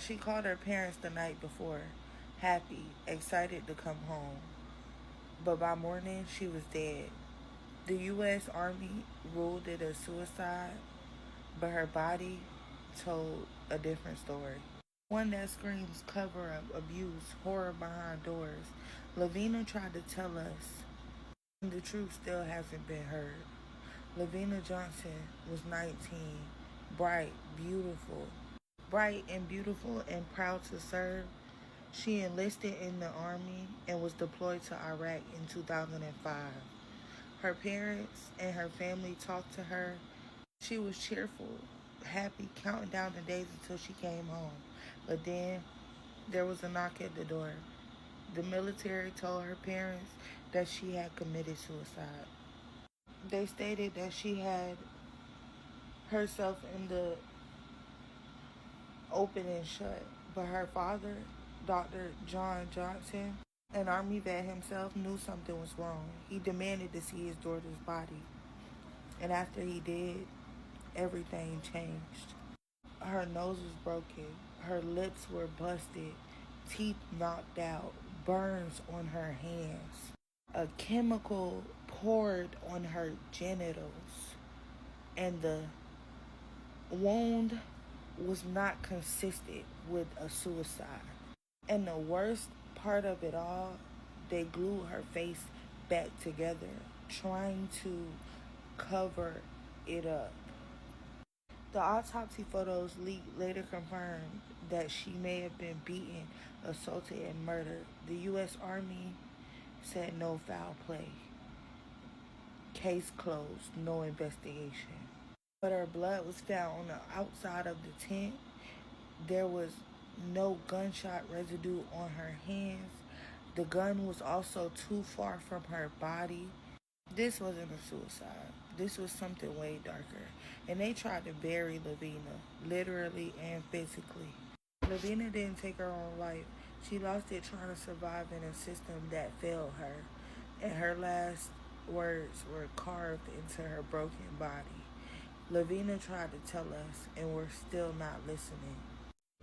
She called her parents the night before, happy, excited to come home. But by morning, she was dead. The U.S. Army ruled it a suicide, but her body told a different story. One that screams cover up, abuse, horror behind doors. LaVena tried to tell us, and the truth still hasn't been heard. LaVena Johnson was 19, bright, beautiful, bright and beautiful and proud to serve. She enlisted in the Army and was deployed to Iraq in 2005. Her parents and her family talked to her. She was cheerful, happy, counting down the days until she came home. But then there was a knock at the door. The military told her parents that she had committed suicide. They stated that she had herself in the open and shut, but her father, Dr. John Johnson, an Army vet himself, knew something was wrong. He demanded to see his daughter's body. And after he did, everything changed. Her nose was broken. Her lips were busted. Teeth knocked out. Burns on her hands. A chemical poured on her genitals. And the wound was not consistent with a suicide. And the worst part of it all, they glued her face back together, trying to cover it up. The autopsy photos leaked later confirmed that she may have been beaten, assaulted, and murdered. The U.S. Army said no foul play. Case closed, no investigation. But her blood was found on the outside of the tent. There was no gunshot residue on her hands. The gun was also too far from her body. This wasn't a suicide. This was something way darker. And they tried to bury LaVena, literally and physically. LaVena didn't take her own life. She lost it trying to survive in a system that failed her. And her last words were carved into her broken body. LaVena tried to tell us, and we're still not listening.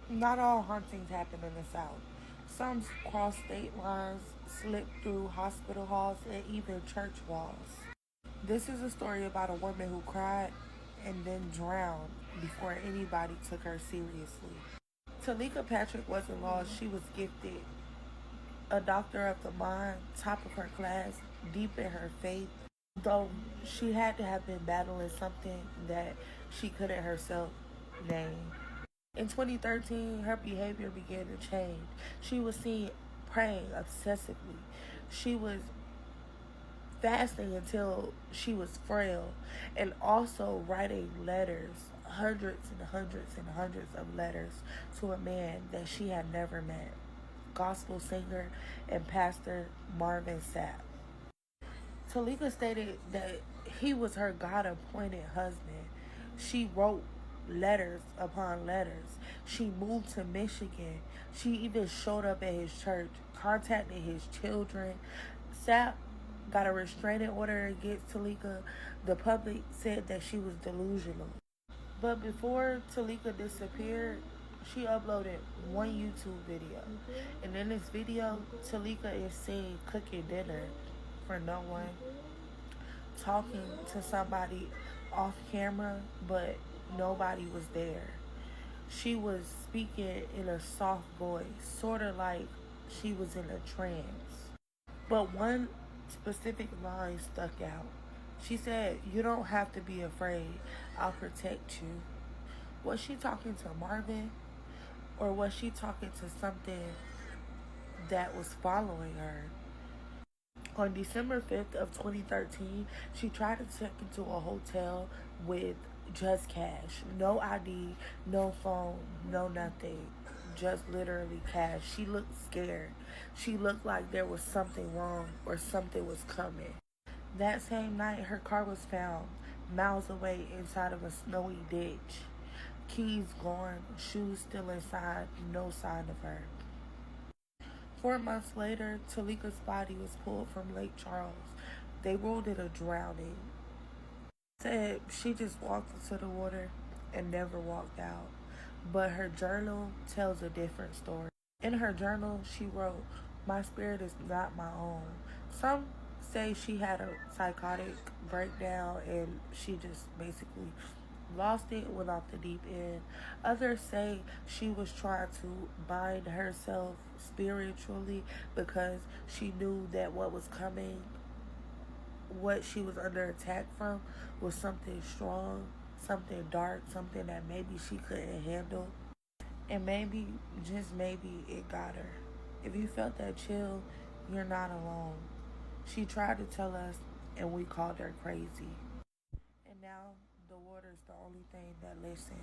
Not all hauntings happen in the South. Some cross state lines, slip through hospital halls, and even church walls. This is a story about a woman who cried and then drowned before anybody took her seriously. Teleka Patrick wasn't lost, she was gifted. A doctor of the mind, top of her class, deep in her faith, though she had to have been battling something that she couldn't herself name. In 2013, her behavior began to change. She was seen praying obsessively. She was fasting until she was frail, and also writing letters, hundreds and hundreds and hundreds of letters to a man that she had never met. Gospel singer and pastor Marvin Sapp. Teleka stated that he was her God-appointed husband. She wrote letters upon letters. She moved to Michigan. She even showed up at his church, contacted his children. Sapp got a restraining order against Teleka. The public said that she was delusional. But before Teleka disappeared, she uploaded one YouTube video. And in this video, Teleka is seen cooking dinner for no one, talking to somebody off camera, but nobody was there. She was speaking in a soft voice, sort of like she was in a trance. But one specific line stuck out. She said, "You don't have to be afraid. I'll protect you." Was she talking to Marvin? Or was she talking to something that was following her? On December 5th of 2013, she tried to check into a hotel with just cash. No ID, no phone, no nothing. Just literally cash. She looked scared. She looked like there was something wrong or something was coming. That same night, her car was found miles away inside of a snowy ditch. Keys gone, shoes still inside, no sign of her. 4 months later, Teleka's body was pulled from Lake Charles. They ruled it a drowning. Said she just walked into the water and never walked out. But her journal tells a different story. In her journal, she wrote, "My spirit is not my own." Some say she had a psychotic breakdown and she just basically lost it, went off the deep end. Others say she was trying to bind herself spiritually because she knew that what was coming, what she was under attack from, was something strong, something dark, something that maybe she couldn't handle. And maybe, just maybe, it got her. If you felt that chill, you're not alone. She tried to tell us, and we called her crazy. And now the water's the only thing that listened.